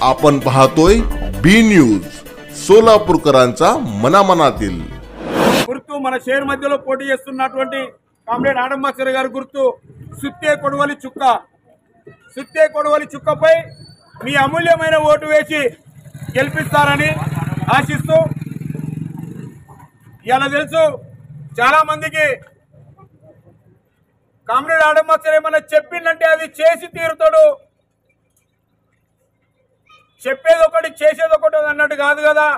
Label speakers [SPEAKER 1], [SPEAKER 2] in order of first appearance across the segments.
[SPEAKER 1] आपण पाहतोय B news, सोलापूरकरांचा मनामनातील
[SPEAKER 2] गुर्तु मन शेर मध्य पोटी చేస్తున్నటువంటి కామ్రేడ్ ఆడం మాస్టర్ గారి గుర్తు సుత్తే కొడవలి చుక్క. సుత్తే కొడవలి చుక్కపై మీ అమూల్యమైన ఓటు వేసి గెలిపిస్తారని ఆశిస్తూ, ఇలా తెలుసు చాలా మందికి కామ్రేడ్ ఆడం మాస్టర్ ఏమన్నా చెప్పిందంటే అది చేసి తీరుతాడు, చెప్పేది ఒకటి చేసేది ఒకటి అన్నట్టు కాదు కదా.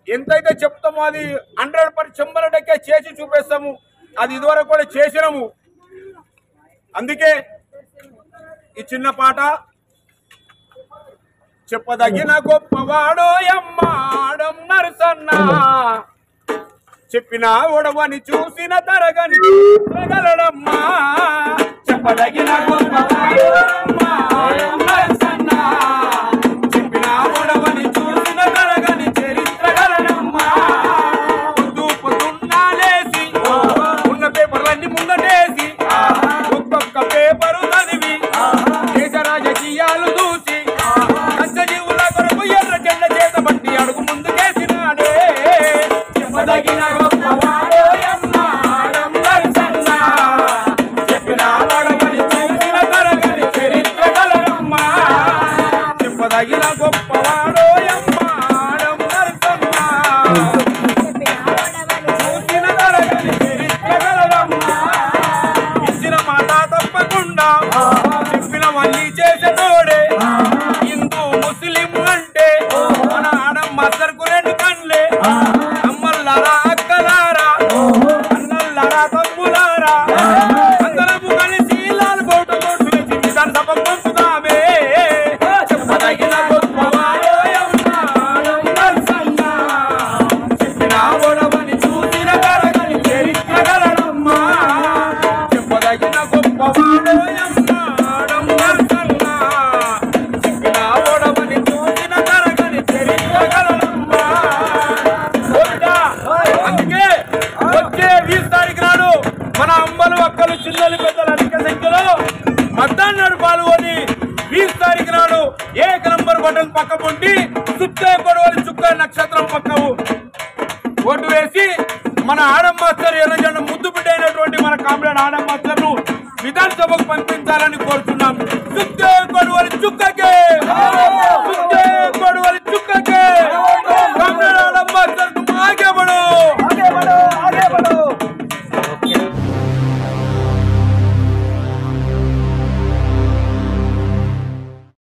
[SPEAKER 2] ఎంతైతే చెప్తామో అది 100% చేసి చూపిస్తాము. అది ఇదివరకు కూడా చేసినాము. అందుకే ఈ చిన్న పాట. చెప్పదగిన గొప్పవాడో యమ్మాడం నరసన్న, చెప్పిన ఒడవని చూసిన తరగని తరగలడమ్మా. చెప్పదగిన గొప్పవాడో యమ్మాడం నరసన్న, చెప్పిన ఒడవని చూసిన తరగని చరిత్రగలడమ్మా. పొద్దు పొద్దున్నా లేసి ఉన్న పేపర్లన్నీ ముందటేసి ఒక్కొక్క పేపరు చదివి దేశ రాజకీయాలు చూసి కష్టజీవుల కొరకు ఎర్ర జెండ చేత బట్టి అడుగు ముందుకేసినాడే. చెప్పదగిన గొప్పవాడో యమ్మాడం నరసన్న, చెప్పిన ఒడవని చూసిన తరగని చరిత్రగలడమ్మా. చెప్పదగిన గొప్పవాడో యమ్మాడం నరసన్న, చూసిన తరగని చరిత్రగలడమ్మా. ఇచ్చిన మాట తప్పకుండా చెప్పినవన్నీ చేసేటోడే. హిందూ ముస్లిం అంటే మన ఆడం మాస్టర్కు 2 కన్లే. అమ్మల్లారా అక్కలారా అన్నల్లారా తమ్ములారా అందరము కలిసి లాల్ బోటు వేసి విధానసభకు పంపుదామే. చెప్పదగిన గొప్పవాడో యమ్మాడం నరసన్న, చెప్పిన ఒడవని చూసిన తరగని చరిత్రగలడమ్మా. చెప్పదగిన గొప్పవాడో యమ్మాడం నరసన్న, చెప్పిన ఒడవని చూసిన తరగని చరిత్రగలడమ్మా. అందుకే వచ్చే 20 తారీఖు నాడు మన అమ్మలు అక్కలు చిన్నలు పెద్దలు అధిక సంఖ్యలో మధ్యాహ్నం పాల్గొని 20 తారీఖు నాడు 1 నంబర్ బటన్ పక్క పొంటి సుత్తే కొడవలి చుక్క నక్షత్రం పక్కవు ఓటు వేసి మన ఆడం మాస్టర్ ఎర్రజెండ ముద్దు బిడ్డైనటువంటి మన కామ్రేడ్ ఆడం మాస్టర్ ను విధానసభకు పంపించాలని కోరుతున్నాం. సుత్తే కొడవలి చుక్కకే